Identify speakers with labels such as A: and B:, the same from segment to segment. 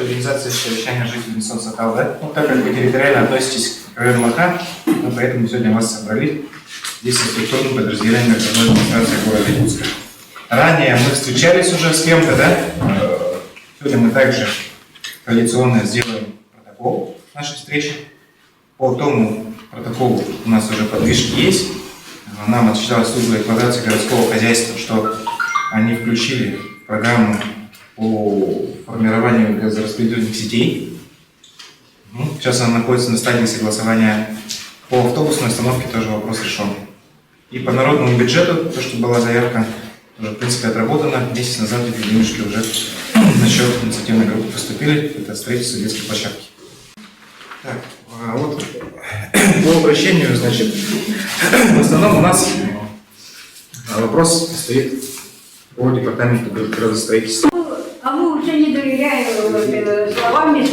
A: организация совещания жителей Сатал, да? Ну, так как вы территориально относитесь к району Мака, мы поэтому сегодня вас собрали. Здесь структурное подразделение городской администрации города Якутска. Ранее мы встречались уже с кем-то, да? Сегодня мы также коалиционно сделаем протокол нашей встречи. По тому протоколу у нас уже подвижки есть. Нам отчиталась служба эксплуатации городского хозяйства, что они включили программу по формированию газораспределительных сетей. Сейчас она находится на стадии согласования. По автобусной остановке тоже вопрос решен. И по народному бюджету, то, что была заявка, уже в принципе отработана. Месяц назад эти денежки уже на счет инициативной группы поступили. Это строительство детской площадки. Так, вот по обращению, значит, в основном у нас вопрос стоит по департаменту градостроительства.
B: А мы уже не доверяем словами.
A: В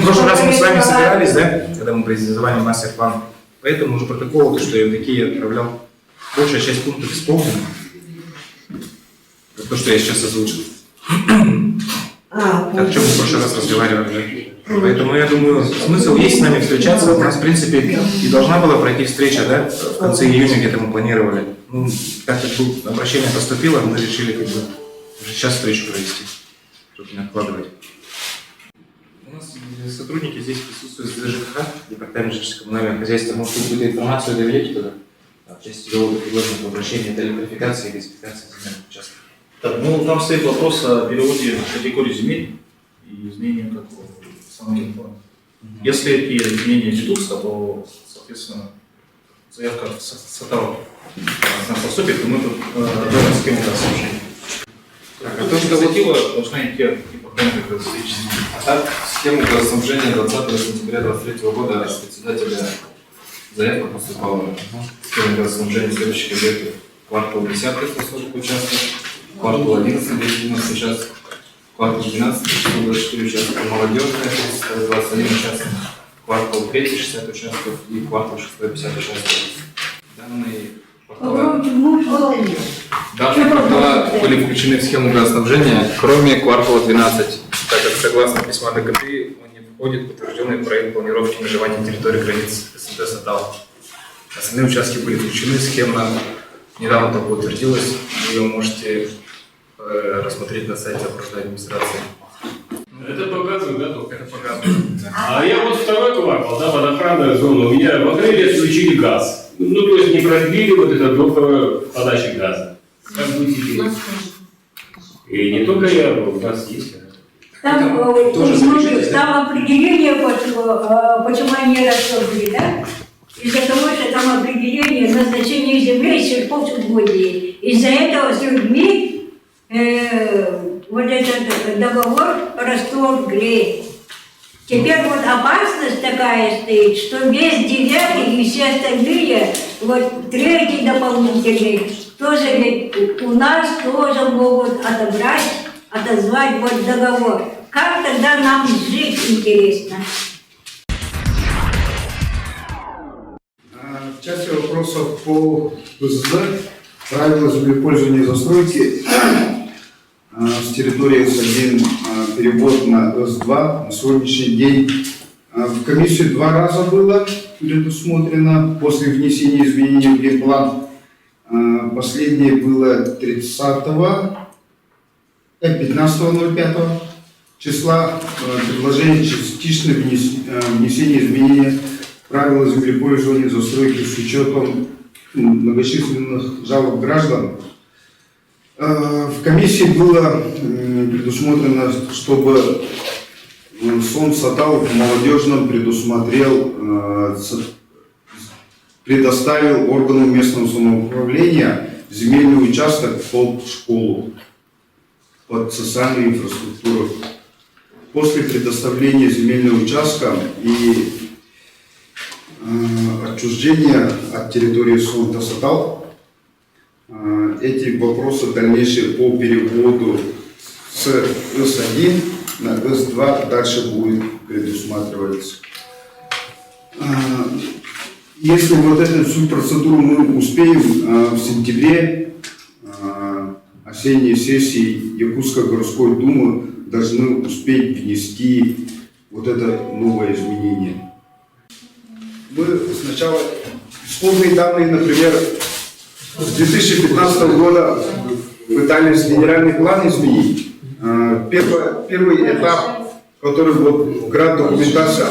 A: прошлый раз мы с вами собирались, да, когда мы презентовали мастер-план. Поэтому уже протоколы, что я такие отправлял, большая часть пунктов исполнена. То, что я сейчас озвучил. О чем мы в прошлый раз разговаривали. Поэтому я думаю, смысл есть с нами встречаться. У нас, в принципе, и должна была пройти встреча, да, в конце июня где-то мы планировали. Ну, так как обращение поступило, мы решили как бы уже сейчас встречу провести, чтобы не откладывать. У нас сотрудники здесь присутствуют с ДЖКХ, департамент жилищно-коммунального хозяйства. Может, вы какую-то информацию доведете туда? В части довода предложенных обращений, это электрификация и газификация земельных участков.
C: Так, ну, там стоит вопрос о переводе категории земель и изменению какого самого плана. Если эти изменения ведутся, то, соответственно, заявка Сатал нас поступит, и мы тут готовим схему сообщения. Инициатива должна идти от департамента градостроительства.
D: А так, схему газоснабжения 20 сентября 2023 года от председателя заявка поступала. Схема газоснабжения следующих объектов: квартал 10 140 участков, квартал 11 290 участков, квартал 12 124 участков, молодежная 321 участок, квартал 3 60 участков и квартал 6 50 участков. Данные квартала были включены в схему газоснабжения, кроме квартала 12, так как согласно письма ДКТ он не входит в утвержденный проект планировки межевания территории границ СНТ Сатал. Остальные участки были включены, схема недавно только утвердилась, вы ее можете рассмотреть на сайте окружной администрации.
E: Это показывает, да, только?
D: Это показывает. Да.
E: А я вот второй квартал, да, водоохранная зона, у меня в апреле отключили газ. Ну, то есть не продлили вот этот договор подачи газа. Как быть теперь? И не только я, у нас есть.
B: Там определение, почему они расторгли, да? Из-за того, что там определение назначения земли и сельхозугодий. Из-за этого с людьми вот этот договор расторгли. Теперь вот опасность такая стоит, что весь 9 и все остальные, вот 3 дополнительные, тоже ведь у нас тоже могут отозвать вот договор. Как тогда нам жить, интересно?
F: В части вопросов по ПЗЗ, правила землепользования и застройки, с территории С1 перевод на С2 на сегодняшний день в комиссию 2 раза было предусмотрено после внесения изменений в генплан. Последнее было 15.05 числа. Предложение частичного внесения изменения правила землепользования и застройки с учетом многочисленных жалоб граждан. В комиссии было предусмотрено, чтобы СОН Сатал в молодежном предоставил органу местного самоуправления земельный участок под школу, под социальную инфраструктуру. После предоставления земельного участка и отчуждения от территории СОН Сатал, эти вопросы дальнейшие по переводу с С1 на С2 дальше будет предусматриваться. Если вот эту всю процедуру мы успеем в сентябре осенней сессии Якутской городской думы должны успеть внести вот это новое изменение. Мы сначала исходные данные, например, с 2015 года пытались генеральный план изменить. Первый этап, который вот град-документация,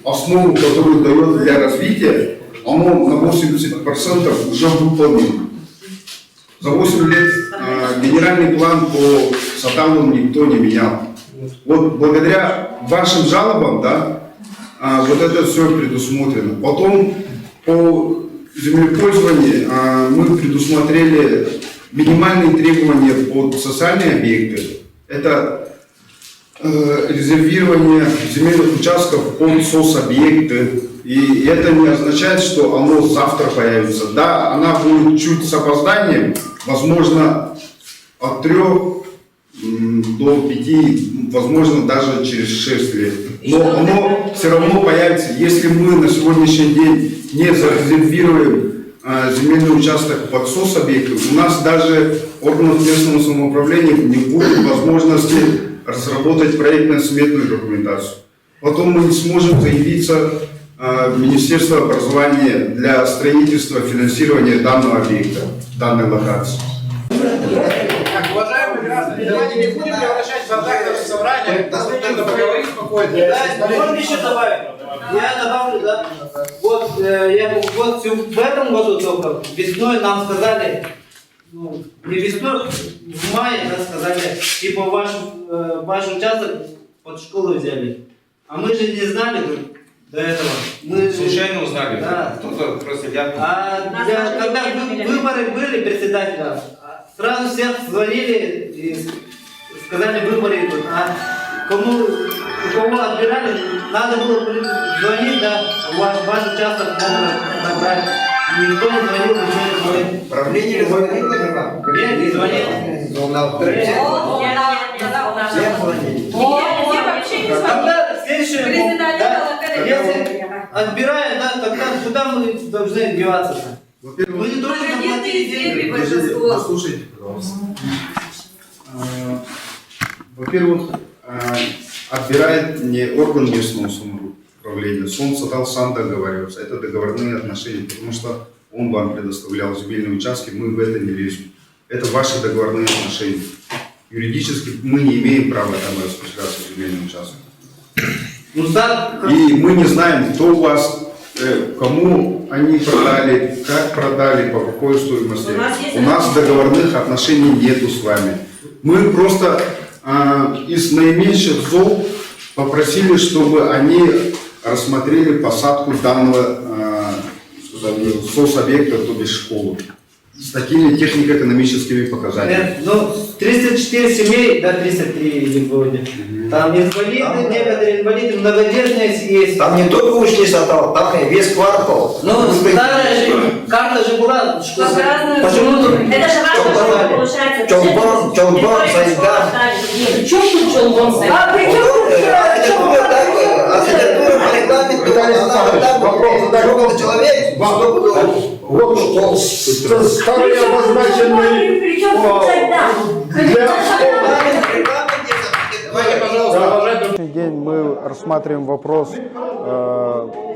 F: основу, которую дает для развития, оно на 80% уже выполнено. За 8 лет генеральный план по Саталу никто не менял. Вот благодаря вашим жалобам, да, вот это все предусмотрено. Потом по землепользованию мы предусмотрели минимальные требования под социальные объекты. Это резервирование земельных участков под соцобъекты. И это не означает, что оно завтра появится. Да, она будет чуть с опозданием, возможно, от 3 до 5, возможно, даже через 6 лет. Но оно все равно появится. Если мы на сегодняшний день не зарезервируем земельный участок под соцобъекты, у нас даже органов местного самоуправления не будет возможности разработать проектно-сметную документацию. Потом мы не сможем заявиться в Министерство образования для строительства, финансирования данного объекта, данной локации.
A: Так, уважаемые граждане, давайте не будем превращать в собрание, нужно поговорить спокойно.
G: Да, можно еще добавить? Я добавлю, да. Вот, в этом году только весной нам сказали, ну, не весной, в мае нам сказали, типа ваш участок под школу взяли. А мы же не знали до этого. Мы
A: Случайно узнали?
G: Да.
A: Кто-то просто
G: когда выборы были председателя, сразу всех звонили и сказали, выборы идут. А у кого отбирали, надо было звонить, да, ваш участок могут набрать. Никто не звонил, ничего не звонил.
A: Правление не звонит, наверное?
G: Нет, не звонил. Тогда следующее, да, если отбираем, да, тогда куда мы должны деваться-то? Мы не должны заплатить деньги.
F: Послушайте, пожалуйста. Во-первых, отбирает не орган местного самоуправления, Сатал сам договаривается. Это договорные отношения, потому что он вам предоставлял земельные участки, мы в это не лезем. Это ваши договорные отношения. Юридически мы не имеем права там распоряжаться земельным участком. И мы не знаем, кто у вас, кому они продали, как продали, по какой стоимости. У нас договорных отношений нету с вами. Мы просто из наименьших зол попросили, чтобы они рассмотрели посадку данного соцобъекта, то бишь школу, с такими технико-экономическими показателями.
G: Ну, 304 семей, да, 303 сегодня. Там инвалиды, некоторые инвалиды, многодетные есть.
H: Там не только ушли Сатал, там и весь квартал.
G: Ну, старая же, карта же была. Почему-то...
B: Это же важно, получается.
H: Чолбан, Сайган.
B: В чем тут Чолбан, Сайган? А при чем
H: Архитектура по регламенту, вопрос задает человек,
F: Вот что старый обозначенный
I: На сегодняшний день мы рассматриваем вопрос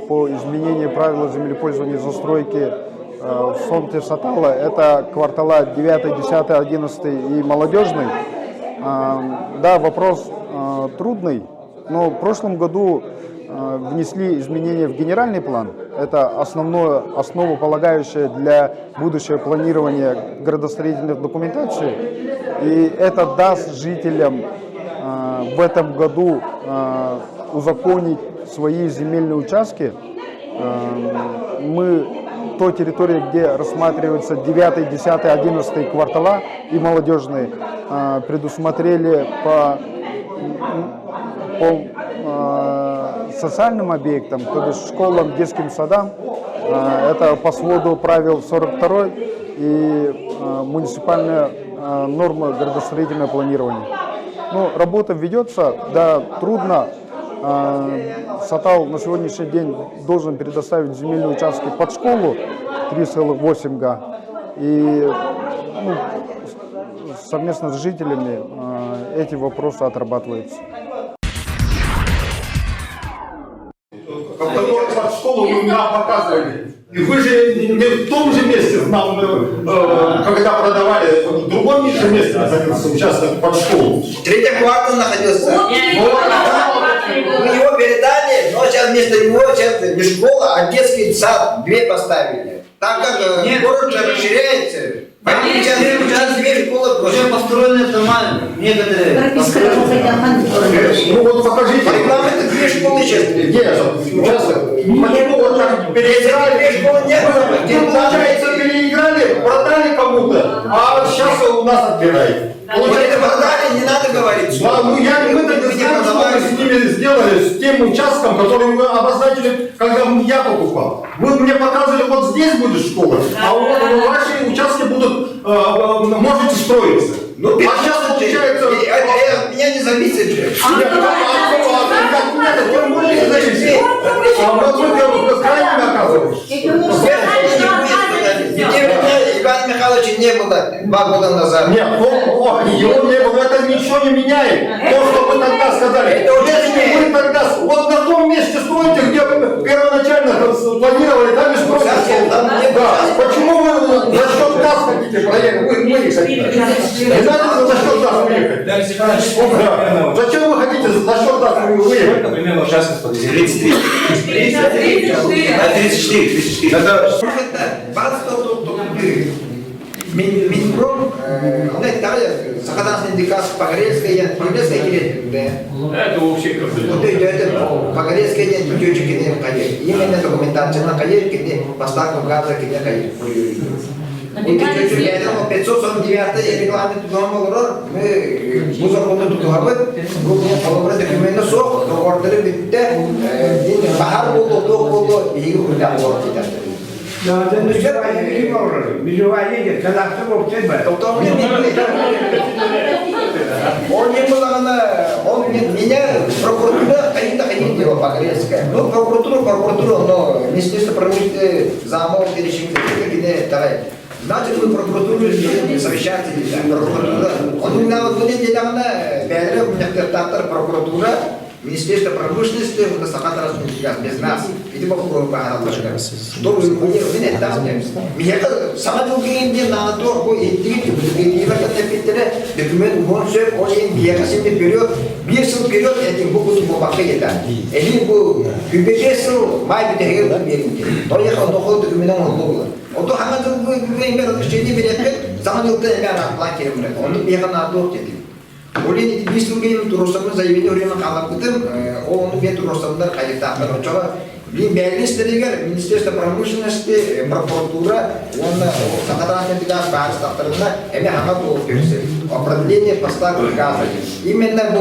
I: по изменению правил землепользования и застройки в Сомте Сатала. Это квартала 9, 10, 11 и молодежный. Да, вопрос трудный, но в прошлом году внесли изменения в генеральный план. Это основополагающее для будущего планирования градостроительных документаций. И это даст жителям в этом году узаконить свои земельные участки. Мы той территории, где рассматриваются 9, 10, 11 квартала и молодежные, предусмотрели по социальным объектам, то есть школам, детским садам, это по своду правил 42 и муниципальная норма градостроительного планирования. Ну, работа ведется, да, трудно. Сатал на сегодняшний день должен предоставить земельные участки под школу 3,8 га. И совместно с жителями эти вопросы отрабатываются.
J: Который под школу вы нам показывали. И вы же не в том же месте нам, когда продавали, в другом же месте находился участок под школу.
H: Третий квартал находился. Мы его передали, но сейчас вместо него сейчас не школа, а детский сад, две поставили. Так как город же расширяется, поэтому сейчас две школы
G: Уже построены дома некоторые.
J: Ну вот покажите.
H: По регламенту две школы сейчас.
J: Где этот участок? Почему вот так переиграли?
H: Две школы не было.
J: Получается, переиграли, продали кому-то, а сейчас у нас отбирает.
H: Вот это продали, не надо говорить.
J: Да, ну мы-то не знаем, что вы с ними сделали, с тем участком, который вы обозначили, когда я покупал. Вы мне показывали, вот здесь будет школа, а вот ваши участки будут, можете строиться.
H: Ну,
J: а сейчас получается...
H: от меня не зависит же.
J: Тем более не зависит. А вот вы крайне оказываетесь.
H: Ивана Михайловича не было 2 года назад.
J: Нет, его не было, это ничего не меняет. То, что вы тогда сказали. Если вы тогда вот на том месте строите, где первоначально планировали, там и строите. Да. Почему вы за счет нас хотите проехать? Вы хотите. Не надо за счет нас выехать. Да. Зачем вы хотите за счет нас выехать?
A: Примерно участок под 33.
H: 34. Это Минпром, Сахаданский индикатор, Погорельская, келет, да.
E: Это вообще
H: Вот это Погорельская, Тютючи, келет, каек. Именно документация на каек, келет, поставка газа, келет, каек. Вот Тютючи, я думал, 549 регламент дома, мы музыку тут говорим, мы документы сок, договоры битте, бахар было, и их договор кидать. Он не был, он меня, прокуратура, ходить его Погорельская. Ну, прокуратура, но Министерство промышленности, замов, перечинки, значит, мы прокуратуру совещаться нельзя. Прокуратура, он у меня вот будет недавно, Бедрев, у меня прокуратура, Министерство промышленности, Сахатар без нас. Видимо, что вы не там. Меня сама другие не надо, документ больше, очень бегасим вперед, бегасим вперед, этим букву бумаги это. Они был бегасил, май бегал бегал. То я ходил документ он был. Он то ханга вы имеете разрешение берет, сама другие имеют платить ему. Он бегал на дорожке. Олени бистругейн турустамын заявление время калактым, он бет турустамдар кайдактар очога. Бин бәлгестелегер Министерство промышленности, прокуратура, он сахаранный газ стартарына, эме хама болуп берсе. Определение поставки газа. Именно бу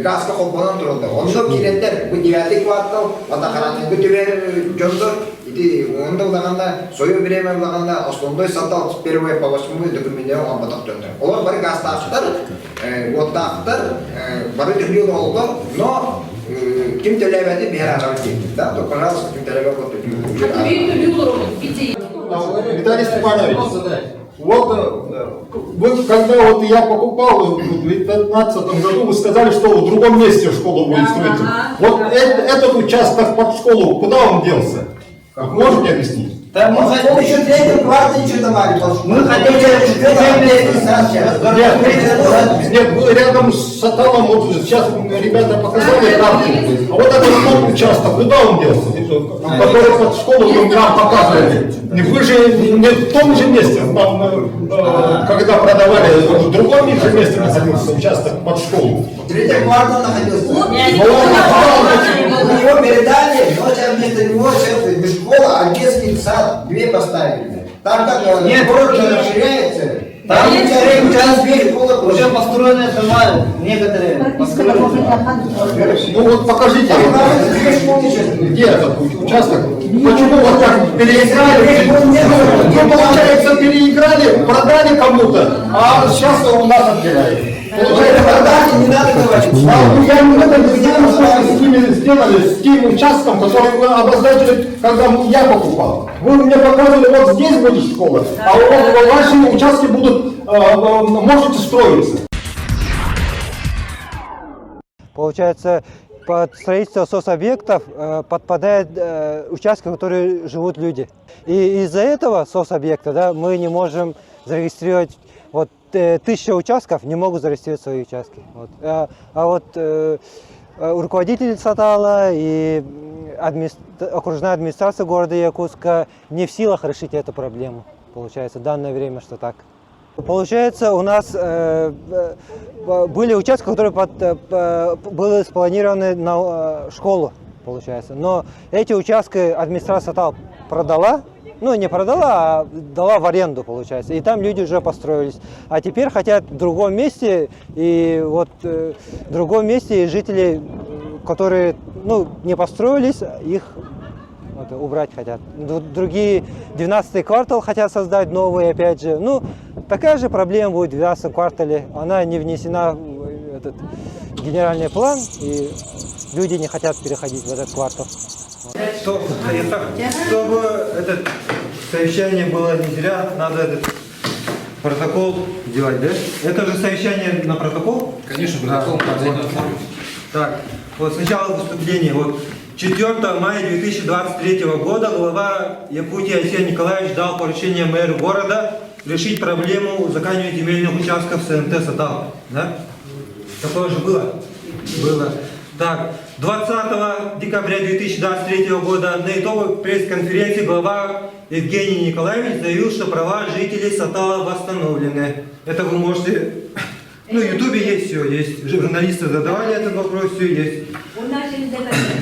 H: газга компонент турулду. Ондо кирендер бу 9 квартал, атахаранный бүтүбер жондор. И он улаганда, свое время улаганда, основной сатал с 1 по 8 документов он потоптёнды. Олар бары газ таштар, вот тактар, бары дебил олгор, но ким төлөбөдү бери арабы. Да, то пожалуйста, ким төлөбөдү.
J: Виталий Степанович, вот вы, когда вот я покупал в 2015 году, вы сказали, что в другом месте школа будет строиться. Вот этот участок под школу, куда он делся? Можете объяснить?
H: Да, мы хотим еще третий квартал еще давали. Мы хотим
J: нет, вы рядом с Саталом, вот сейчас ребята показали карту. А вот этот тот участок, куда он делся? Который под школу вы нам показывали. Вы же не в том же месте, когда продавали, в другом же месте находился участок под школу.
H: Третий квартал находился. Мы его передали, но сейчас вместо него не школа, а детский сад, две поставили. Так как город же расширяется, там сейчас две школы
G: Уже построены дома некоторые.
J: Ну вот покажите, где этот участок? Почему вот так переиграли? Ну, получается, переиграли, продали кому-то, а сейчас у нас отбирают. Получается,
H: Тогда не надо говорить.
J: я не в этом не знаю, что вы с ними сделали, с тем участком, который вы обозначили, когда я покупал. Вы мне показывали, вот здесь будет школа, а вот ваши участки будут, можете строиться.
K: Получается, под строительство соцобъектов подпадают участки, в которых живут люди. И из-за этого соцобъекта, да, мы не можем зарегистрировать, вот 1000 участков не могут зарегистрировать свои участки. Вот. Руководитель Сатала и окружная администрация города Якутска не в силах решить эту проблему, получается, в данное время, что так. Получается, у нас были участки, которые были спланированы на школу, получается. Но эти участки администрация Сатала продала, ну не продала, а дала в аренду, получается. И там люди уже построились. А теперь хотят в другом месте, и вот в другом месте жители, которые не построились, их убрать хотят. Другие 12-й квартал хотят создать новый, опять же. Ну, такая же проблема будет в 12-м квартале. Она не внесена в этот генеральный план, и люди не хотят переходить в этот квартал.
L: Чтобы это совещание было не зря, надо этот протокол делать, да? Это же совещание на протокол?
D: Конечно, протокол надо оформить.
L: Так, вот сначала выступление. Вот 4 мая 2023 года глава Якутии Алексей Николаевич дал поручение мэру города решить проблему узаконения земельных участков СНТ Сатал. Да? Такое же было? Было. Так, 20 декабря 2023 года на итоговой пресс-конференции глава Евгений Николаевич заявил, что права жителей Сатала восстановлены. Это вы можете... Ну, в Ютубе есть все, есть. Журналисты задавали этот вопрос, все есть.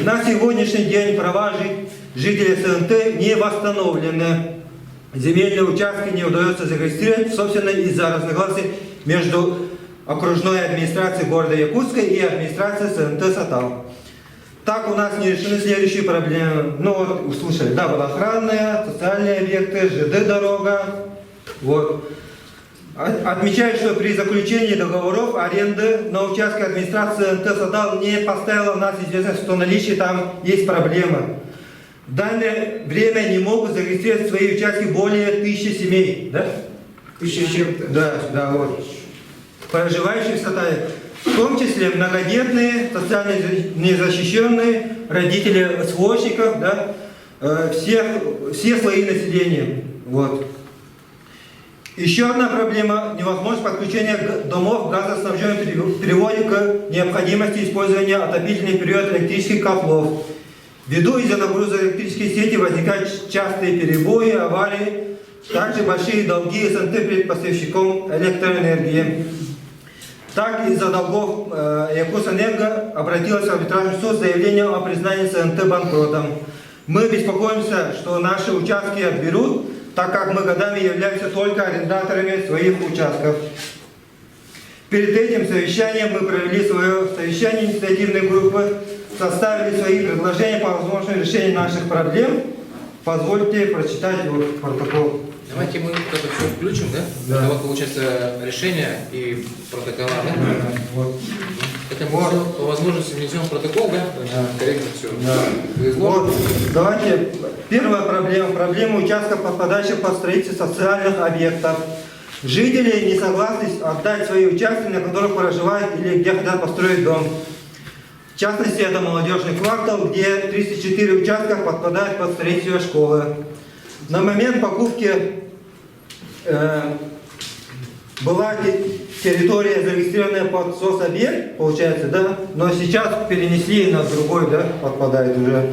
L: На сегодняшний день права жителей СНТ не восстановлены. Земельные участки не удается зарегистрировать, собственно, из-за разногласий между окружной администрацией города Якутска и администрацией СНТ Сатал. Так у нас не решены следующие проблемы. Ну вот, услышали, да, водоохранные, социальные объекты, ЖД-дорога. Вот. Отмечаю, что при заключении договоров аренды на участке администрации СНТ Сатал не поставила в нас известность, что наличие там есть проблемы. В данное время не могут зарегистрировать свои участки более 1000 семей. Да? 1000 чем-то. Да, вот. Проживающих в Сатале. В том числе многодетные, социально незащищенные, родители сводчиков, да? Все слои населения. Вот. Еще одна проблема – невозможность подключения домов к газоснабжению приводит к необходимости использования отопительных период электрических котлов. Ввиду из-за нагрузок электрической сети возникают частые перебои, аварии, также большие долги СНТ перед поставщиком электроэнергии. Так, из-за долгов Якутэнерго обратилась в арбитражный суд с заявлением о признании СНТ банкротом. Мы беспокоимся, что наши участки отберут, так как мы годами являемся только арендаторами своих участков. Перед этим совещанием мы провели свое совещание инициативной группы, составили свои предложения по возможному решению наших проблем. Позвольте прочитать вот протокол.
D: Давайте мы это все включим, да?
L: Да.
D: Это вот получается решение и протокола, да?
L: Вот.
D: Это мы все по возможности внесем в протокол, да? Корректно все.
L: Вот, давайте, первая проблема. Проблема участков, подпадающих под строительство социальных объектов. Жители не согласны отдать свои участки, на которых проживают или где хотят построить дом. В частности, это молодежный квартал, где 34 участка подпадают под строительство школы. На момент покупки была территория зарегистрированная под соцобъект, получается, да, но сейчас перенесли на другой, да, подпадает уже.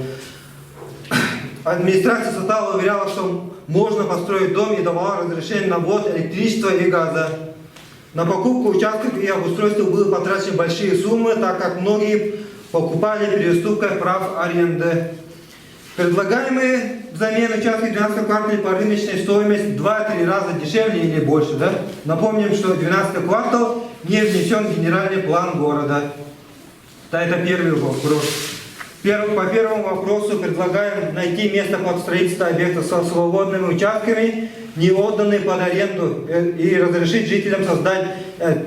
L: Администрация Сатала уверяла, что можно построить дом и давала разрешение на ввод электричества и газа. На покупку участков и обустройство были потрачены большие суммы, так как многие покупали переуступкой прав аренды. Предлагаемые взамен участки в 12 квартале по рыночной стоимости 2-3 раза дешевле или больше. Да? Напомним, что 12 квартал не внесен в генеральный план города. Да, это первый вопрос. По первому вопросу предлагаем найти место под строительство объекта со свободными участками не отданные под аренду, и разрешить жителям создать,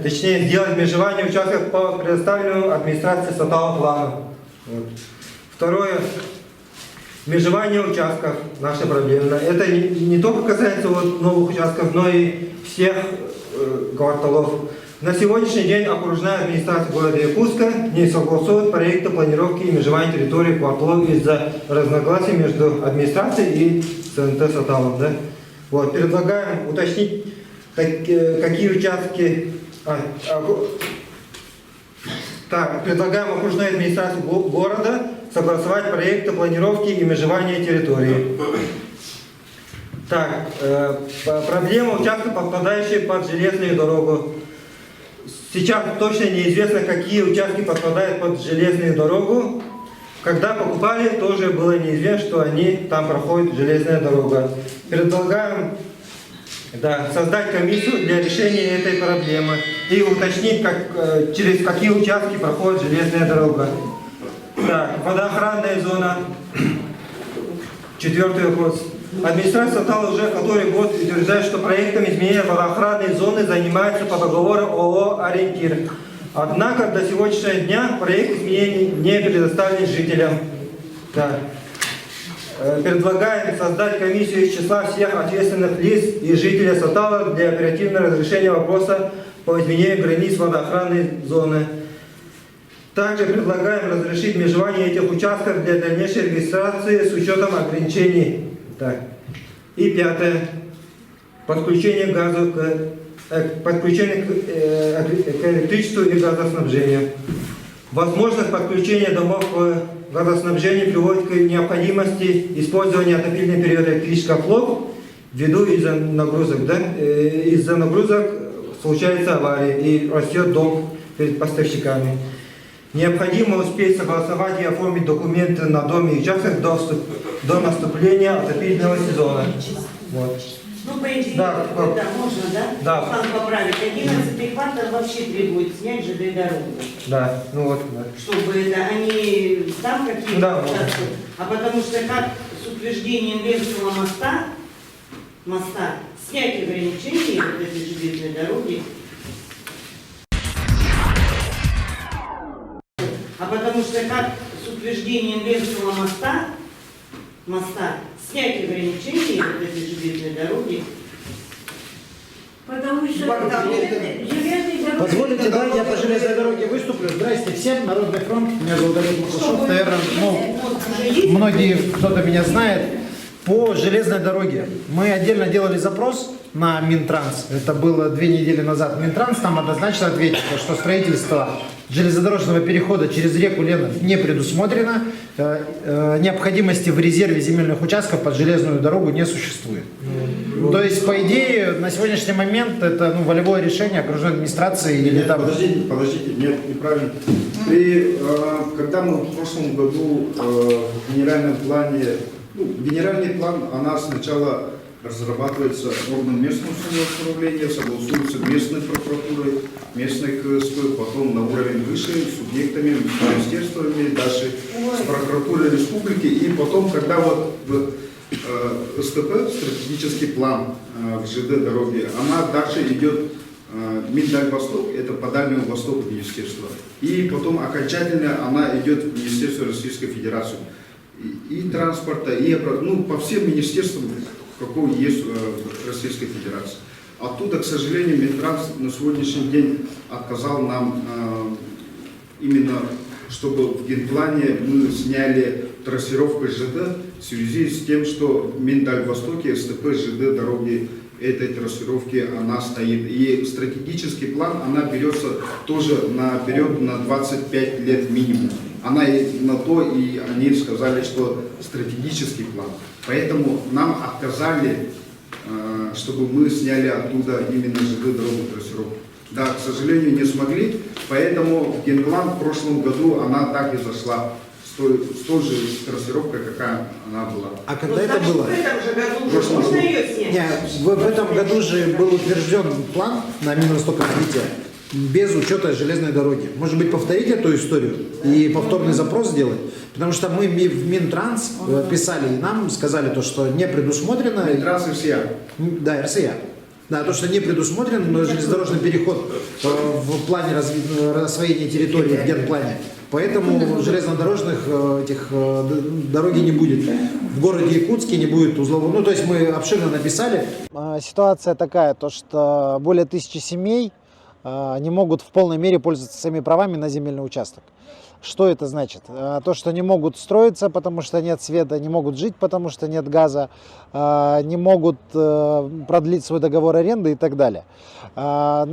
L: точнее сделать межевание участков по предоставленному администрации Сатала плану. Вот. Второе. Межевание участков наша проблема. Это не только касается вот новых участков, но и всех кварталов. На сегодняшний день окружная администрация города Якутска не согласует проекты планировки и межевания территории кварталов из-за разногласий между администрацией и СНТ Саталом. Да? Вот. Предлагаем уточнить, какие участки... предлагаем окружной администрации города согласовать проекты планировки и межевания территории. Так, проблема участков, подпадающих под железную дорогу. Сейчас точно неизвестно, какие участки подпадают под железную дорогу. Когда покупали, тоже было неизвестно, что там проходит железная дорога. Предлагаем создать комиссию для решения этой проблемы и уточнить, через какие участки проходит железная дорога. Так, водоохранная зона. 4-й вопрос. Администрация Сатала уже который год утверждает, что проектом изменения водоохранной зоны занимается по договору ООО «Ориентир». Однако до сегодняшнего дня проект изменений не предоставлен жителям. Да. Предлагаем создать комиссию из числа всех ответственных лиц и жителей Сатала для оперативного разрешения вопроса по изменению границ водоохранной зоны. Также предлагаем разрешить межевание этих участков для дальнейшей регистрации с учетом ограничений. Так. И 5. Подключение газу подключение к электричеству и газоснабжению. Возможность подключения домов к газоснабжению приводит к необходимости использования отопительного периода электрических блоков ввиду из-за нагрузок. Да? Из-за нагрузок случается авария и растет долг перед поставщиками. Необходимо успеть согласовать и оформить документы на дом и участках до наступления отопительного сезона. Вот.
M: Ну, по идее,
L: да,
M: можно, да?
L: Да.
M: План поправить. 11-й квартал вообще требует снять ЖД дорогу.
L: Да, ну вот. Да.
M: Чтобы это они там какие-то
L: да,
M: участки. А потому что как с утверждением Ленского моста снять ограничения вот этой железной дороги. А потому что как с утверждением Ленского моста снять ограничения вот этой железной дороги.
B: Потому что железные дороги...
N: Позволите, да, я по железной дороге выступлю. Здрасте всем, Народный фронт, меня зовут Олег Маклашов, наверное, многие, кто-то меня знает. По железной дороге мы отдельно делали запрос на Минтранс, это было 2 недели назад. Минтранс там однозначно ответил, что строительство железнодорожного перехода через реку Лена не предусмотрено, необходимости в резерве земельных участков под железную дорогу не существует. То есть, по идее, на сегодняшний момент это волевое решение окружной администрации или
F: нет,
N: там...
F: Подождите, нет, неправильно. Когда мы в прошлом году в генеральном плане, генеральный план, она сначала разрабатывается органом местного самоуправления, согласуется местной прокуратурой, местной КСП, потом на уровень выше, с субъектами, с министерствами, дальше с прокуратурой республики. И потом, когда вот в СТП, стратегический план в ЖД дороге, она дальше идет Миндальвосток, это по Дальнему Востоку министерство. И потом окончательно она идет в Министерство Российской Федерации. И транспорта, и по всем министерствам, какого есть в Российской Федерации. Оттуда, к сожалению, Минтранс на сегодняшний день отказал нам именно, чтобы в генплане мы сняли трассировку ЖД в связи с тем, что в Миндальвостоке СТП ЖД дороги этой трассировки она стоит. И стратегический план, она берется тоже наперед на 25 лет минимум. Она и на то, и они сказали, что стратегический план. Поэтому нам отказали, чтобы мы сняли оттуда именно ЖД дорогу трассировку. Да, к сожалению, не смогли, поэтому в генплан в прошлом году она так и зашла. С той же трассировкой, какая она была.
N: А когда это было?
M: В этом же году уже можно ее снять?
N: Нет, в этом году же был утвержден план на Минвостока развития. без учета железной дороги. Может быть, повторить эту историю и повторный запрос сделать? Потому что мы в Минтранс писали, и нам сказали то, что не предусмотрено...
F: Минтранс и РСЯ.
N: Да, РСЯ. Да, то, что не предусмотрен железнодорожный переход в плане освоения территории, в генплане. Поэтому железнодорожных этих дороги не будет. В городе Якутске не будет узлового. Ну, то есть мы обширно написали.
O: Ситуация такая, то что более 1000 семей не могут в полной мере пользоваться своими правами на земельный участок. Что это значит? То, что не могут строиться, потому что нет света, не могут жить, потому что нет газа, не могут продлить свой договор аренды и так далее. На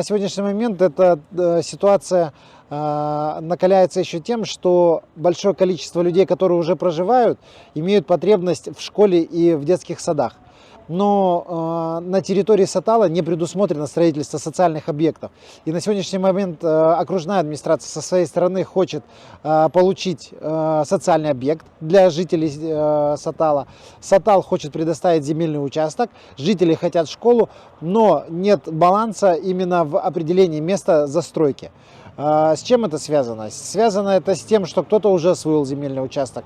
O: сегодняшний момент эта ситуация накаляется еще тем, что большое количество людей, которые уже проживают, имеют потребность в школе и в детских садах. Но на территории Сатала не предусмотрено строительство социальных объектов. И на сегодняшний момент окружная администрация со своей стороны хочет получить социальный объект для жителей Сатала. Сатал хочет предоставить земельный участок, жители хотят школу, но нет баланса именно в определении места застройки. С чем это связано? Связано это с тем, что кто-то уже освоил земельный участок,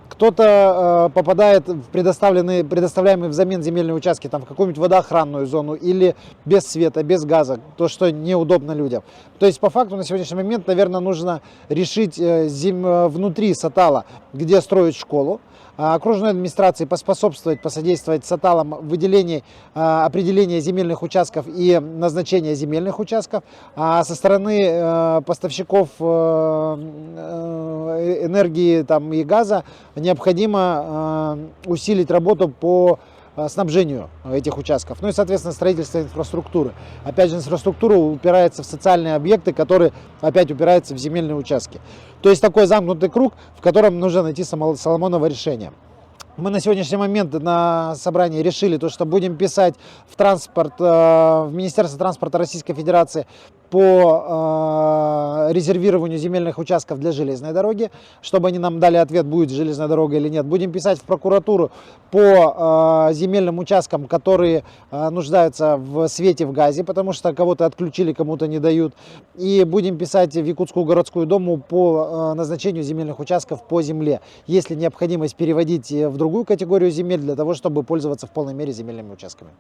O: кто-то попадает в предоставляемые взамен земельные участки там, в какую-нибудь водоохранную зону или без света, без газа, то, что неудобно людям. То есть, по факту, на сегодняшний момент, наверное, нужно решить внутри Сатала, где строить школу, окружной администрации поспособствовать, посодействовать Саталам в выделении определения земельных участков и назначения земельных участков, а со стороны поставщиков энергии там, и газа необходимо усилить работу по снабжению этих участков. Ну и, соответственно, строительство инфраструктуры. Опять же, инфраструктура упирается в социальные объекты, которые опять упираются в земельные участки. То есть такой замкнутый круг, в котором нужно найти Соломоново решение. Мы на сегодняшний момент на собрании решили, то, что будем писать в транспорт, в Министерство транспорта Российской Федерации по резервированию земельных участков для железной дороги, чтобы они нам дали ответ, будет железная дорога или нет. Будем писать в прокуратуру по земельным участкам, которые нуждаются в свете, в газе, потому что кого-то отключили, кому-то не дают. И будем писать в Якутскую городскую думу по назначению земельных участков по земле. Есть ли необходимость переводить в другую категорию земель для того, чтобы пользоваться в полной мере земельными участками.